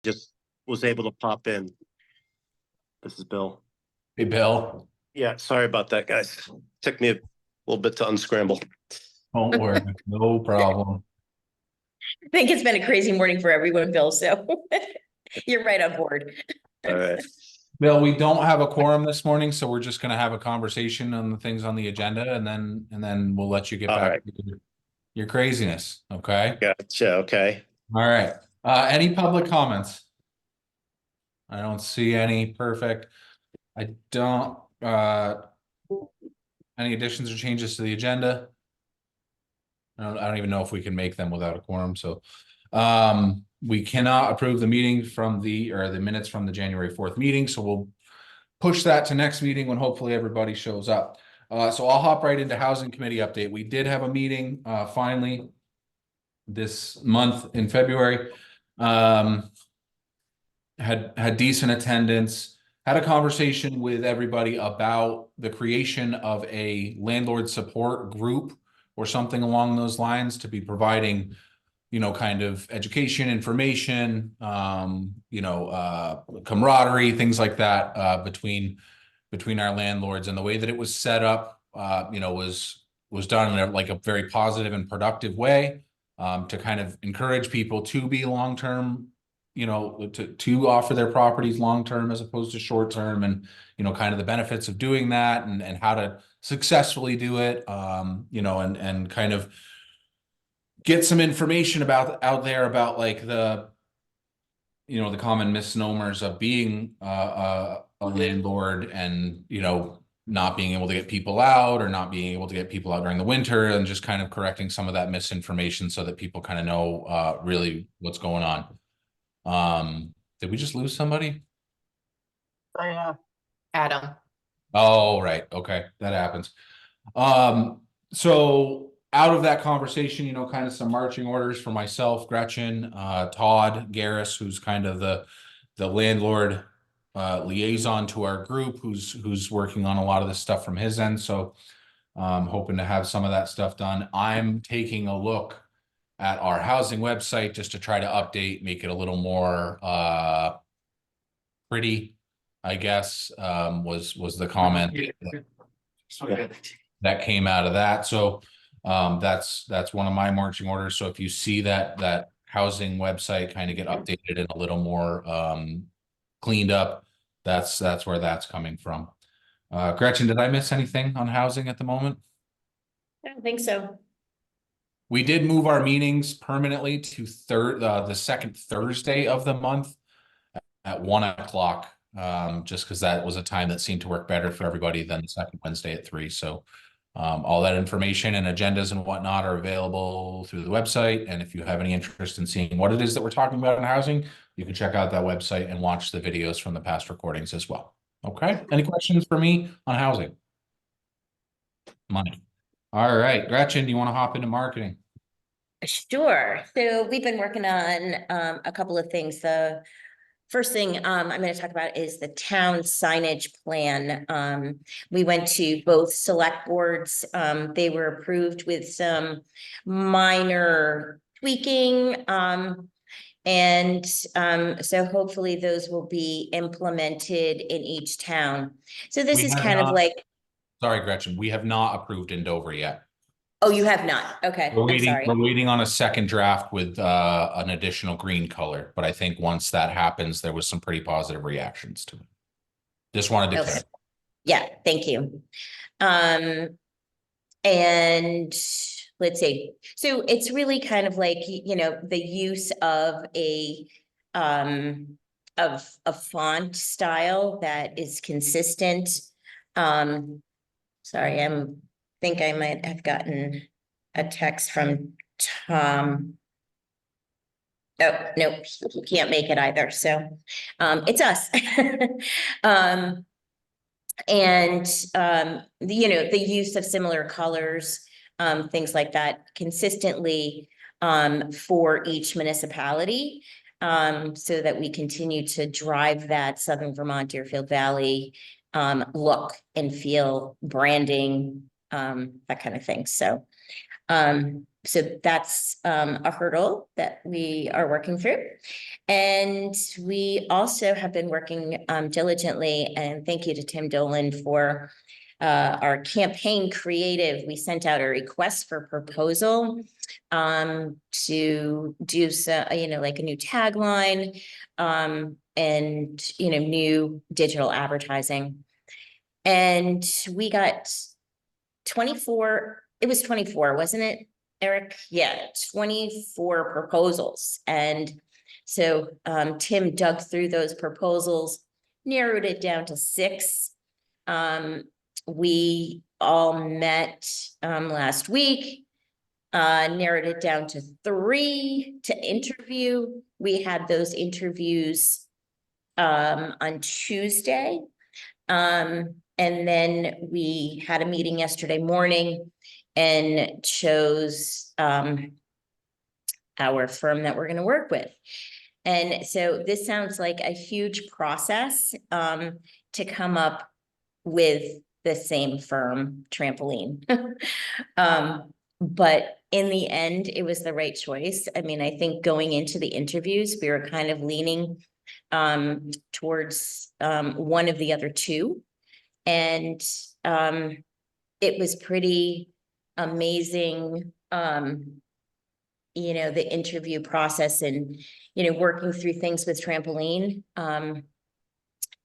just was able to pop in. This is Bill. Hey, Bill. Yeah, sorry about that, guys. Took me a little bit to unscramble. Don't worry, no problem. I think it's been a crazy morning for everyone, Bill, so you're right on board. All right. Bill, we don't have a quorum this morning, so we're just gonna have a conversation on the things on the agenda, and then we'll let you get All back right. to your craziness. Okay. Gotcha. Okay. All right. Any public comments? I don't see any. Perfect. I don't. Any additions or changes to the agenda? I don't even know if we can make them without a quorum. So, we cannot approve the meeting from the minutes from the January 4th meeting. So we'll push that to next meeting when hopefully everybody shows up. So I'll hop right into housing committee update. We did have a meeting, finally this month in February. Had decent attendance, had a conversation with everybody about the creation of a landlord support group or something along those lines to be providing, kind of education, information, camaraderie, things like that, between our landlords. And the way that it was set up, was done in a very positive and productive way, to kind of encourage people to be long-term, to offer their properties long-term as opposed to short-term, and, kind of the benefits of doing that, and how to successfully do it, and kind of get some information out there about the common misnomers of being a landlord, and not being able to get people out, or not being able to get people out during the winter, and just kind of correcting some of that misinformation so that people kind of know really what's going on. Did we just lose somebody? Adam. Oh, right. Okay. That happens. So out of that conversation, kind of some marching orders for myself, Gretchen, Todd Garris, who's kind of the landlord liaison to our group, who's working on a lot of this stuff from his end. So hoping to have some of that stuff done. I'm taking a look at our housing website just to try to update, make it a little more pretty, I guess, was the comment that came out of that. So that's one of my marching orders. So if you see that housing website kind of get updated and a little more cleaned up, that's where that's coming from. Gretchen, did I miss anything on housing at the moment? I don't think so. We did move our meetings permanently to the second Thursday of the month at 1 o'clock. Just because that was a time that seemed to work better for everybody than the second Wednesday at 3. So all that information and agendas and whatnot are available through the website. And if you have any interest in seeing what it is that we're talking about in housing, you can check out that website and watch the videos from the past recordings as well. Okay. Any questions for me on housing? Money. All right. Gretchen, do you want to hop into marketing? Sure. So we've been working on a couple of things. The first thing I'm going to talk about is the town signage plan. We went to both select boards. They were approved with some minor tweaking. So hopefully those will be implemented in each town. So this is kind of like. Sorry, Gretchen, we have not approved in Dover yet. Oh, you have not? Okay, I'm sorry. We're waiting on a second draft with an additional green color, but I think once that happens, there was some pretty positive reactions to it. Just wanted to clarify. Yeah, thank you. And let's see. So it's really kind of like, the use of a font style that is consistent. Sorry, think I might have gotten a text from Tom. Oh, no, he can't make it either. So it's us. The use of similar colors, things like that consistently for each municipality, so that we continue to drive that Southern Vermont, Deerfield Valley look and feel, branding, that kind of thing. So so that's a hurdle that we are working through. And we also have been working diligently, and thank you to Tim Dolan for our campaign creative. We sent out a request for proposal to do so, like a new tagline and new digital advertising. And we got 24, it was 24, wasn't it, Eric? Yeah, 24 proposals. And so Tim dug through those proposals, narrowed it down to 6. We all met last week, narrowed it down to 3 to interview. We had those interviews on Tuesday. And then we had a meeting yesterday morning and chose our firm that we're going to work with. And so this sounds like a huge process to come up with the same firm, Trampoline. But in the end, it was the right choice. I mean, I think going into the interviews, we were kind of leaning towards one of the other 2. And it was pretty amazing, the interview process and, working through things with Trampoline.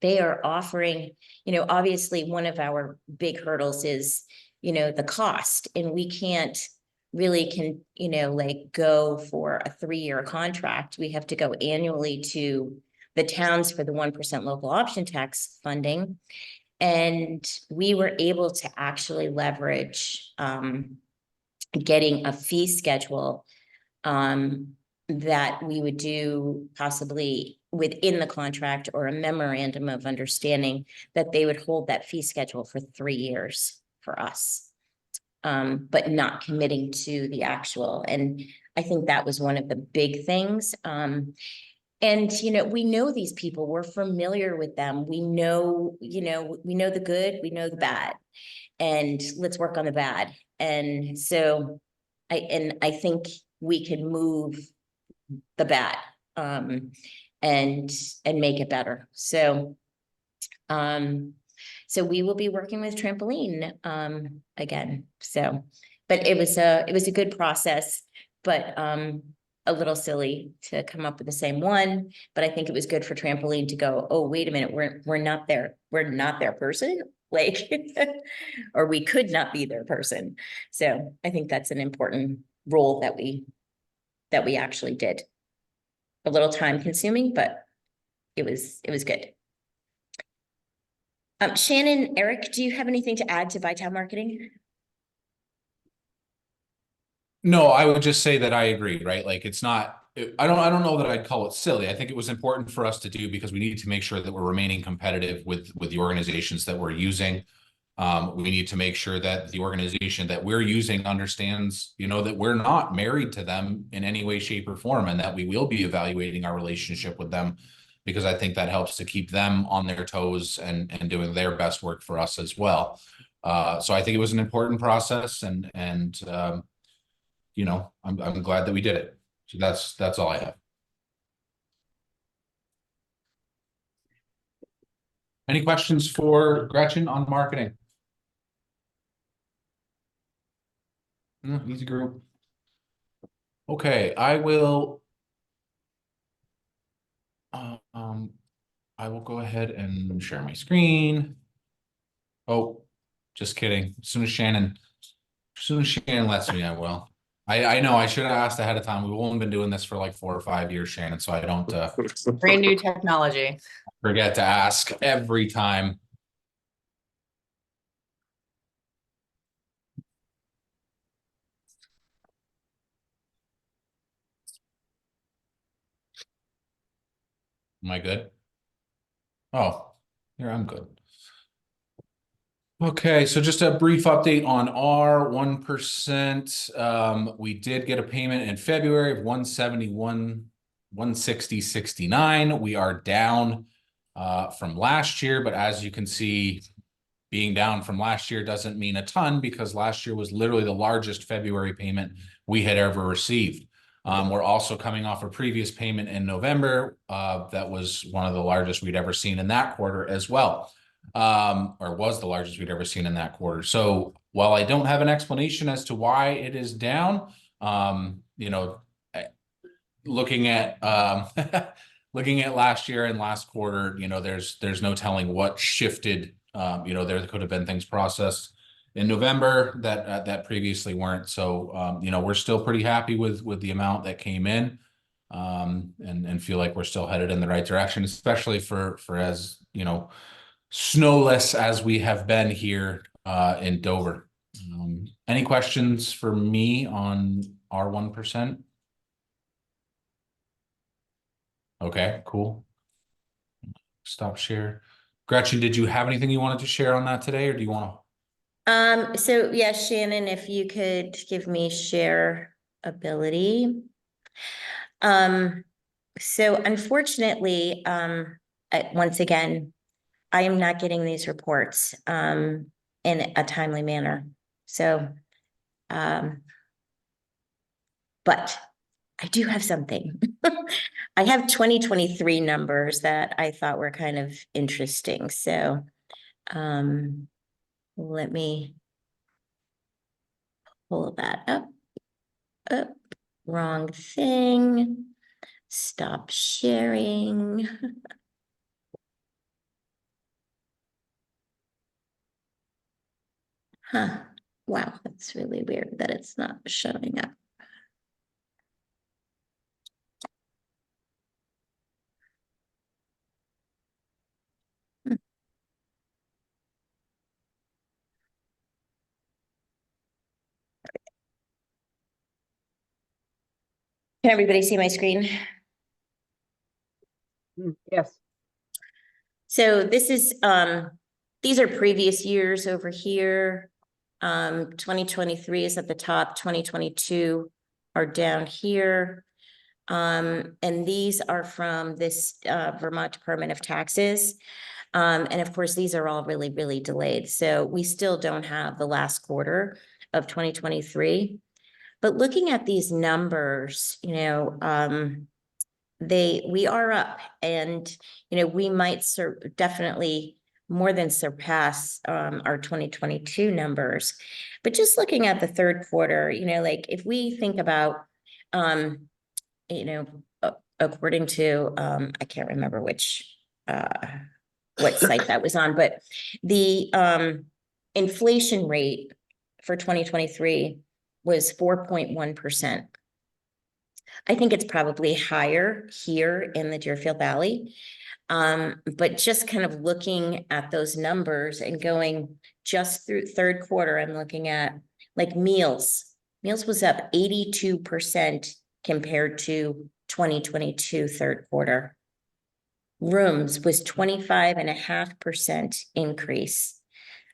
They are offering, obviously one of our big hurdles is, the cost, and we can't really go for a 3-year contract. We have to go annually to the towns for the 1% local option tax funding. And we were able to actually leverage getting a fee schedule that we would do possibly within the contract, or a memorandum of understanding that they would hold that fee schedule for 3 years for us, but not committing to the actual. And I think that was one of the big things. And, we know these people, we're familiar with them. We know, we know the good, we know the bad, and let's work on the bad. And so I think we can move the bad and make it better. So, so we will be working with Trampoline again. So, but it was a good process, but a little silly to come up with the same one. But I think it was good for Trampoline to go, oh, wait a minute, we're not their person, like, or we could not be their person. So I think that's an important role that we actually did. A little time consuming, but it was good. Shannon, Eric, do you have anything to add to VIII marketing? No, I would just say that I agree, right? Like, it's not, I don't know that I'd call it silly. I think it was important for us to do because we need to make sure that we're remaining competitive with the organizations that we're using. We need to make sure that the organization that we're using understands, that we're not married to them in any way, shape, or form, and that we will be evaluating our relationship with them, because I think that helps to keep them on their toes and doing their best work for us as well. So I think it was an important process, and I'm glad that we did it. So that's all I have. Any questions for Gretchen on marketing? Easy group. Okay, I will go ahead and share my screen. Oh, just kidding. As soon as Shannon lets me, I will. I know I should have asked ahead of time. We've only been doing this for like 4 or 5 years, Shannon, so I don't brand new technology. Forget to ask every time. Am I good? Oh, here, I'm good. Okay, so just a brief update on our 1%. We did get a payment in February of 160.69. We are down from last year, but as you can see, being down from last year doesn't mean a ton, because last year was literally the largest February payment we had ever received. We're also coming off a previous payment in November. That was one of the largest we'd ever seen in that quarter as well. Or was the largest we'd ever seen in that quarter. So while I don't have an explanation as to why it is down, you know, looking at looking at last year and last quarter, you know, there's no telling what shifted. You know, there could have been things processed in November that previously weren't. So, you know, we're still pretty happy with the amount that came in, and feel like we're still headed in the right direction, especially for as, you know, snowless as we have been here in Dover. Any questions for me on our 1%? Okay, cool. Stop share. Gretchen, did you have anything you wanted to share on that today, or do you want to? So yeah, Shannon, if you could give me share ability. So unfortunately, once again, I am not getting these reports in a timely manner. So, but I do have something. I have 2023 numbers that I thought were kind of interesting. So, let me pull that up. Wrong thing. Stop sharing. Huh. Wow, that's really weird that it's not showing up. Can everybody see my screen? Yes. So this is, these are previous years over here. 2023 is at the top, 2022 are down here. And these are from this Vermont Department of Taxes. And of course, these are all really, really delayed. So we still don't have the last quarter of 2023. But looking at these numbers, you know, we are up, and, you know, we might definitely more than surpass our 2022 numbers. But just looking at the third quarter, you know, like if we think about, you know, according to, I can't remember which, what site that was on, but the inflation rate for 2023 was 4.1%. I think it's probably higher here in the Deerfield Valley. But just kind of looking at those numbers and going just through third quarter, I'm looking at like meals. Meals was up 82% compared to 2022 third quarter. Rooms was 25.5% increase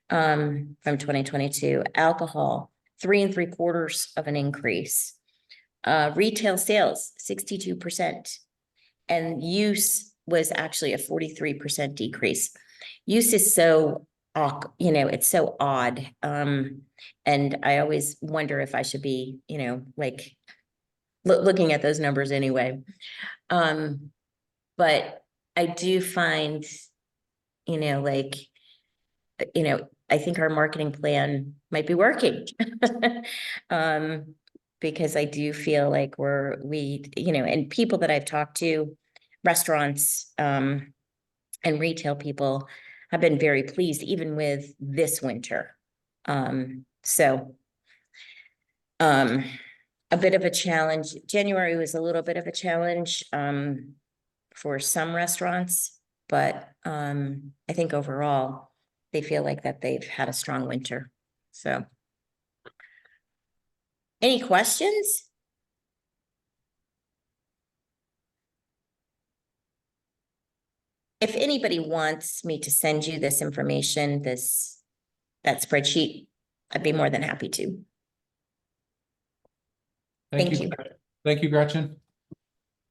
from 2022. Alcohol, 3.75% of an increase. Retail sales, 62%. And use was actually a 43% decrease. Use is so, you know, it's so odd. And I always wonder if I should be, you know, like looking at those numbers anyway. But I do find, you know, like, you know, I think our marketing plan might be working. Because I do feel like you know, and people that I've talked to, restaurants, and retail people have been very pleased, even with this winter. So, a bit of a challenge. January was a little bit of a challenge, for some restaurants, but, I think overall, they feel like that they've had a strong winter. So. Any questions? If anybody wants me to send you this information, that spreadsheet, I'd be more than happy to. Thank you. Thank you, Gretchen.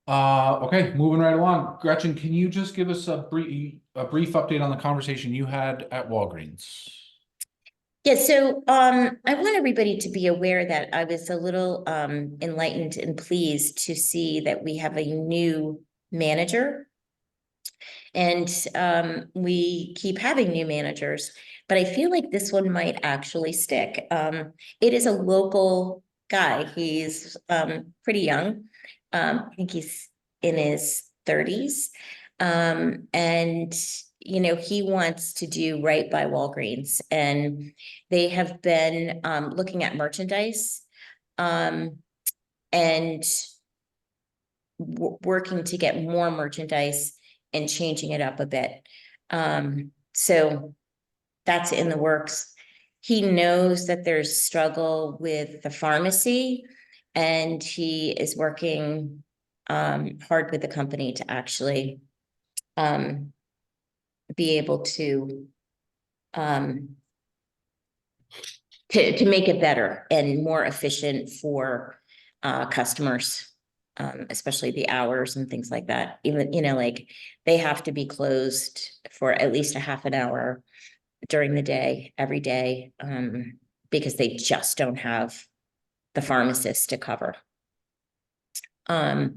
Okay, moving right along. Gretchen, can you just give us a brief update on the conversation you had at Walgreens? Yeah, so I want everybody to be aware that I was a little enlightened and pleased to see that we have a new manager. And we keep having new managers, but I feel like this one might actually stick. It is a local guy. He's pretty young. I think he's in his 30s. And he wants to do right by Walgreens, and they have been looking at merchandise and working to get more merchandise and changing it up a bit. So that's in the works. He knows that there's struggle with the pharmacy, and he is working hard with the company to actually be able to make it better and more efficient for customers. Especially the hours and things like that. Even, like they have to be closed for at least a half an hour during the day, every day, because they just don't have the pharmacist to cover. Yeah,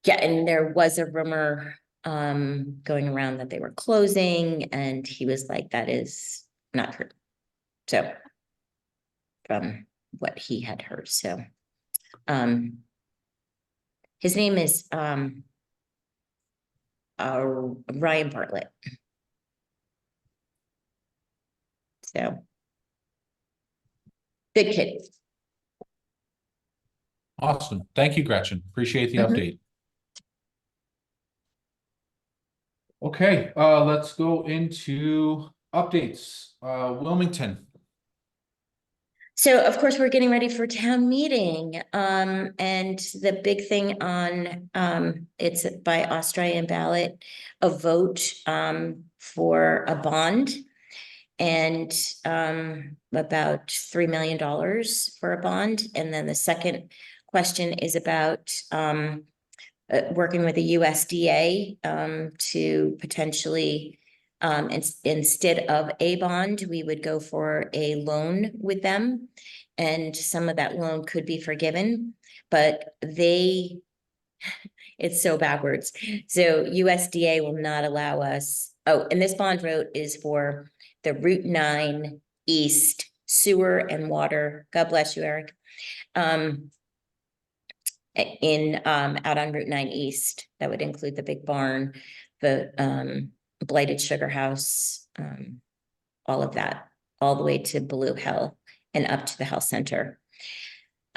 and there was a rumor going around that they were closing, and he was like, that is not true. So from what he had heard. So his name is Ryan Bartlett. So good kid. Awesome. Thank you, Gretchen. Appreciate the Mhm. update. Okay, let's go into updates. Wilmington. So of course, we're getting ready for town meeting. And the big thing on it's by Australian ballot, a vote for a bond, and about $3 million for a bond. And then the second question is about working with the USDA to potentially instead of a bond, we would go for a loan with them, and some of that loan could be forgiven, but it's so backwards. So USDA will not allow us. Oh, and this bond vote is for the Route 9 East sewer and water. God bless you, Eric. Out on Route 9 East, that would include the big barn, the blighted sugar house, all of that, all the way to Blue Hill and up to the health center.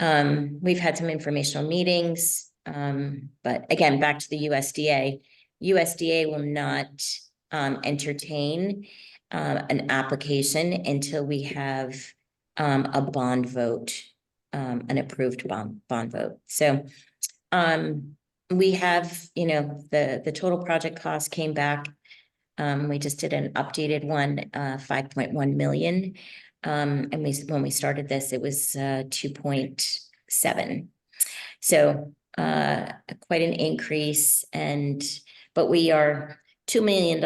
We've had some informational meetings, but again, back to the USDA. USDA will not entertain an application until we have a bond vote, an approved bond vote. So we have, the total project cost came back. We just did an updated one, 5.1 million. And when we started this, it was 2.7. So quite an increase, but we are $2 million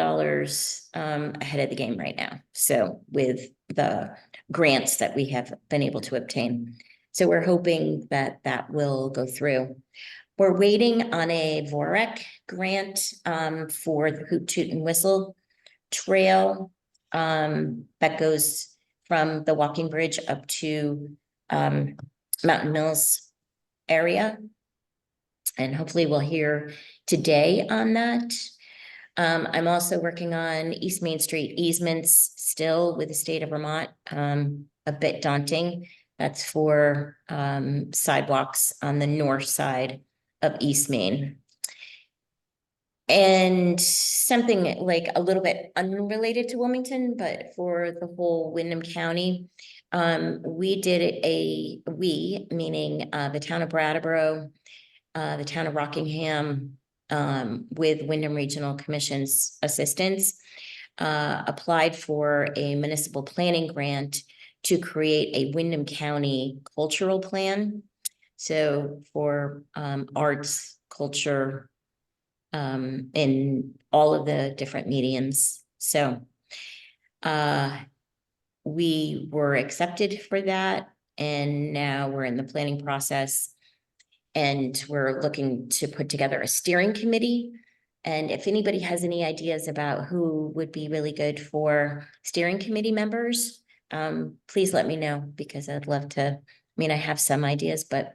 ahead of the game right now. So with the grants that we have been able to obtain. So we're hoping that that will go through. We're waiting on a VOREC grant for the Hoot Toot and Whistle Trail that goes from the walking bridge up to Mountain Mills area. And hopefully we'll hear today on that. I'm also working on East Main Street easements still with the state of Vermont, a bit daunting. That's for sidewalks on the north side of East Main. And something like a little bit unrelated to Wilmington, but for the whole Windham County, we did meaning the town of Brattleboro, the town of Rockingham, with Windham Regional Commission's assistance, applied for a municipal planning grant to create a Windham County cultural plan. So for arts, culture, in all of the different mediums. So we were accepted for that, and now we're in the planning process. And we're looking to put together a steering committee. And if anybody has any ideas about who would be really good for steering committee members, please let me know, because I'd love to, I mean, I have some ideas, but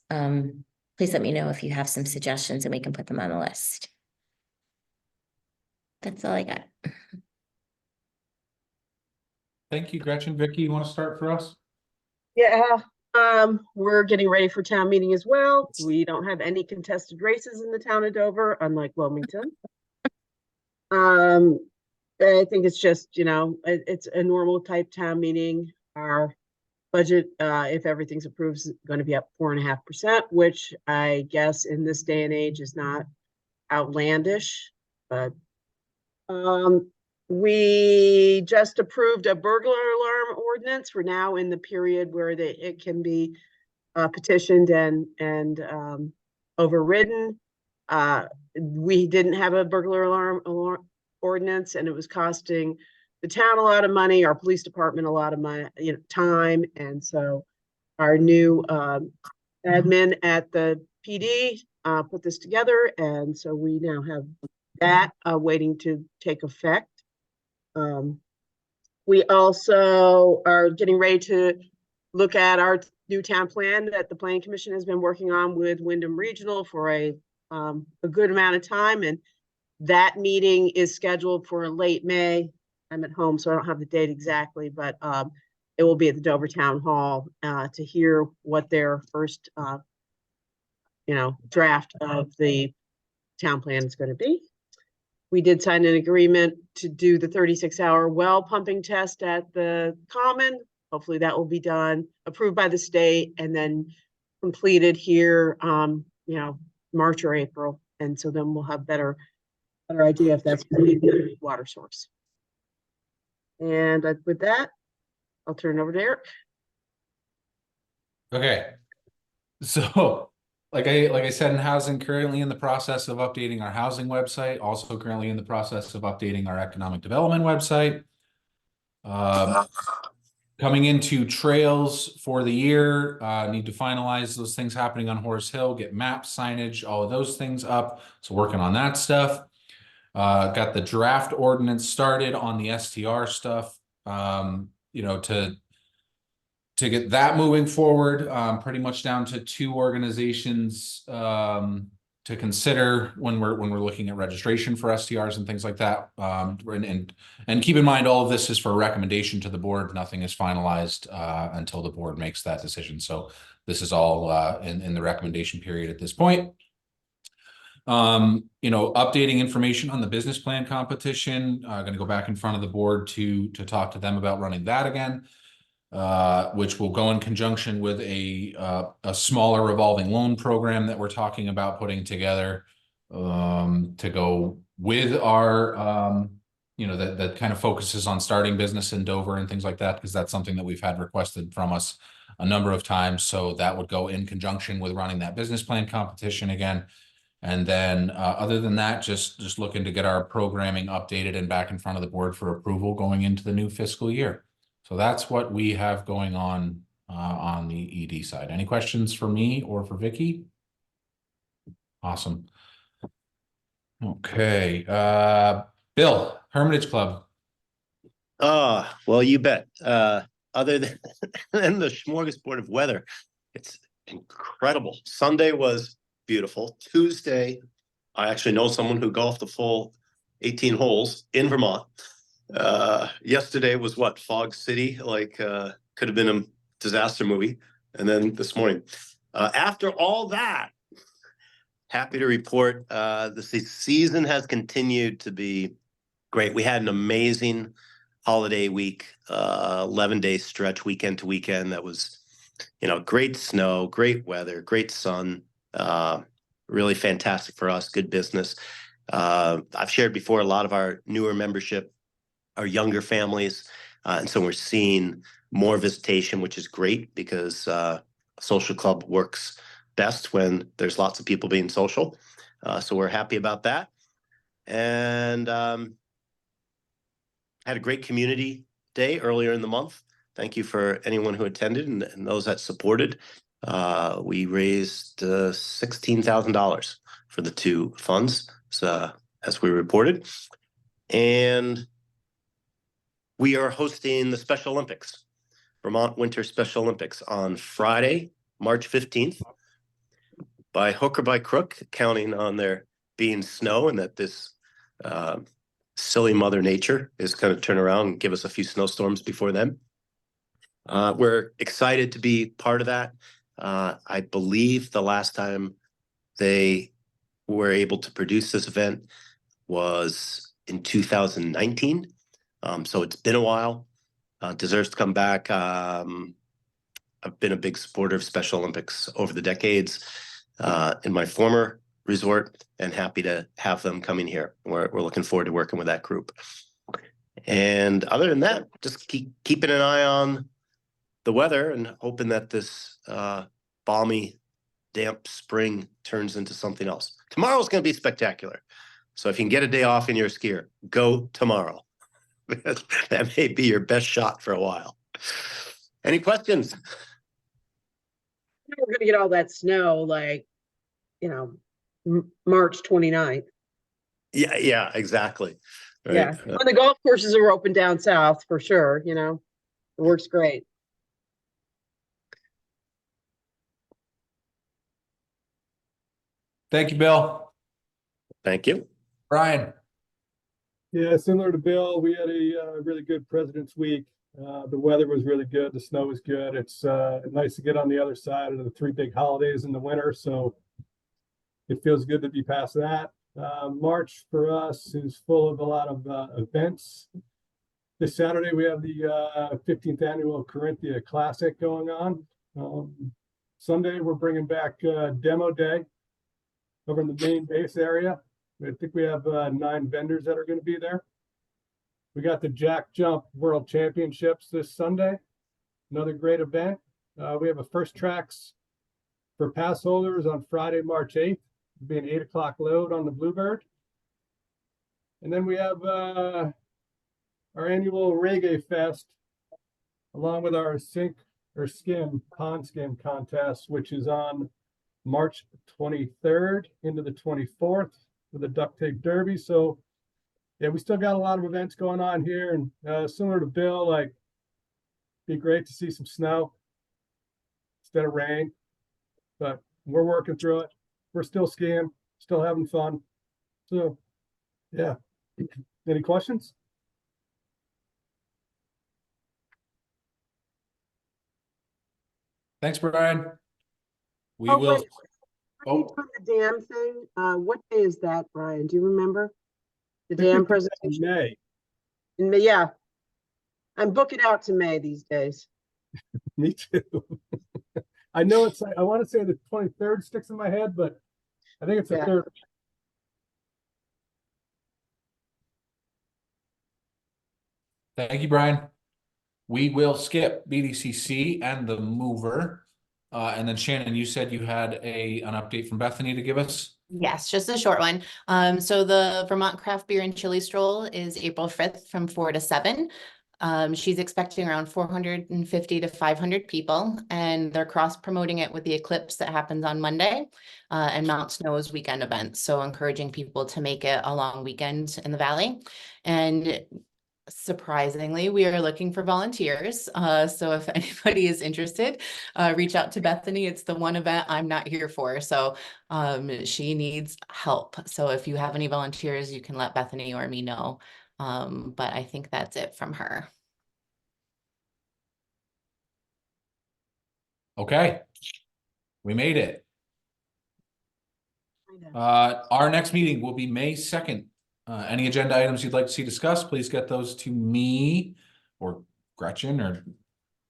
please let me know if you have some suggestions and we can put them on the list. That's all I got. Thank you, Gretchen. Vicky, you want to start for us? Yeah, we're getting ready for town meeting as well. We don't have any contested races in the town of Dover, unlike Wilmington. I think it's just, you know, it's a normal type town meeting. Our budget, if everything's approved, is going to be up 4.5%, which I guess in this day and age is not outlandish, but we just approved a burglar alarm ordinance. We're now in the period where it can be petitioned and overridden. We didn't have a burglar alarm ordinance, and it was costing the town a lot of money, our police department a lot of money, you know, time. And so our new admin at the PD put this together, and so we now have that waiting to take effect. We also are getting ready to look at our new town plan that the Planning Commission has been working on with Wyndham Regional for a good amount of time, and that meeting is scheduled for late May. I'm at home, so I don't have the date exactly, but it will be at the Dover Town Hall to hear what their first draft of the town plan is going to be. We did sign an agreement to do the 36-hour well pumping test at the Common. Hopefully that will be done, approved by the state, and then completed here, March or April. And so then we'll have better idea if that's the water source. And with that, I'll turn it over to Eric. Okay. So like I said, in housing, currently in the process of updating our housing website, also currently in the process of updating our economic development website. Coming into trails for the year, need to finalize those things happening on Horace Hill, get maps, signage, all of those things up. So working on that stuff. Got the draft ordinance started on the STR stuff, to get that moving forward, pretty much down to 2 organizations to consider when we're looking at registration for STRs and things like that. And keep in mind, all of this is for recommendation to the board. Nothing is finalized until the board makes that decision. So this is all in the recommendation period at this point. Updating information on the business plan competition. Going to go back in front of the board to talk to them about running that again. Which will go in conjunction with a smaller revolving loan program that we're talking about putting together to go with our, that kind of focuses on starting business in Dover and things like that, because that's something that we've had requested from us a number of times. So that would go in conjunction with running that business plan competition again. And then other than that, just looking to get our programming updated and back in front of the board for approval going into the new fiscal year. So that's what we have going on the ED side. Any questions for me or for Vicky? Awesome. Okay. Bill, Hermitage Club. Well, you bet. Other than the smorgasbord of weather, it's incredible. Sunday was beautiful. Tuesday, I actually know someone who golfed the full 18 holes in Vermont. Yesterday was what, Fog City, could have been a disaster movie. And then this morning, after all that, happy to report the season has continued to be great. We had an amazing holiday week, 11-day stretch, weekend to weekend. That was, great snow, great weather, great sun, really fantastic for us, good business. I've shared before, a lot of our newer membership are younger families. And so we're seeing more visitation, which is great because a social club works best when there's lots of people being social. So we're happy about that. And had a great community Day earlier in the month. Thank you for anyone who attended and those that supported. We raised $16,000 for the two funds, so, as we reported. And we are hosting the Special Olympics, Vermont Winter Special Olympics, on Friday, March 15th. By hook or by crook, counting on there being snow and that this silly Mother Nature is going to turn around and give us a few snowstorms before then. We're excited to be part of that. I believe the last time they were able to produce this event was in 2019. So it's been a while. Deserves to come back. I've been a big supporter of Special Olympics over the decades in my former resort, and happy to have them coming here. We're looking forward to working with that group. And other than that, just keeping an eye on the weather and hoping that this balmy, damp spring turns into something else. Tomorrow's going to be spectacular. So if you can get a day off and you're a skier, go tomorrow. That may be your best shot for a while. Any questions? We're gonna get all that snow, like, March 29th. Yeah, exactly. Right. Yeah, when the golf courses are open down south, for sure, it works great. Thank you, Bill. Thank you. Brian. Yeah, similar to Bill, we had a really good President's Week. The weather was really good. The snow was good. It's nice to get on the other side of the three big holidays in the winter. So it feels good to be past that. March for us is full of a lot of events. This Saturday, we have the 15th annual Corinthia Classic going on. Sunday, we're bringing back Demo Day over in the main base area. I think we have 9 vendors that are going to be there. We got the Jack Jump World Championships this Sunday. Another great event. We have a first tracks for pass holders on Friday, March 8th. It'll be an 8 o'clock load on the Bluebird. And then we have our annual Reggae Fest, along with our Sink or Skim Pond Skim contest, which is on March 23rd into the 24th. With the duct tape derby. So yeah, we still got a lot of events going on here, and similar to Bill, like, be great to see some snow instead of rain, but we're working through it. We're still skiing, still having fun. So yeah, any questions? Thanks, Brian. We Oh, will. wait. On the dam thing, what day is that, Brian? Do you remember? The dam presentation? May. In May, yeah. I'm booking out to May these days. Me too. I know it's like, I want to say the 23rd sticks in my head, but I think it's the 3rd. Thank you, Brian. We will skip BDCC and the Moover. And then Shannon, you said you had an update from Bethany to give us? Yes, just a short one. So the Vermont Craft Beer and Chili Stroll is April 5th from 4 to 7. She's expecting around 450 to 500 people, and they're cross promoting it with the eclipse that happens on Monday and Mount Snow's weekend event. So encouraging people to make it a long weekend in the Valley. And surprisingly, we are looking for volunteers. So if anybody is interested, reach out to Bethany. It's the one event I'm not here for. So she needs help. So if you have any volunteers, you can let Bethany or me know. But I think that's it from her. Okay. We made it. Our next meeting will be May 2nd. Any agenda items you'd like to see discussed, please get those to me or Gretchen or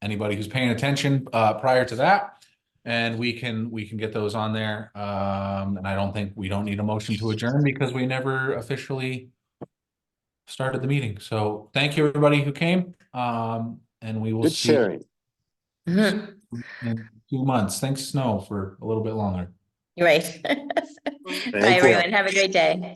anybody who's paying attention prior to that. And we can get those on there. And I don't think we don't need a motion to adjourn because we never officially started the meeting. So thank you, everybody who came. And we will Good see sharing. Mhm. in 2 months. Thanks, Snow, for a little bit longer. You're right. Bye, you. everyone. Have a great day.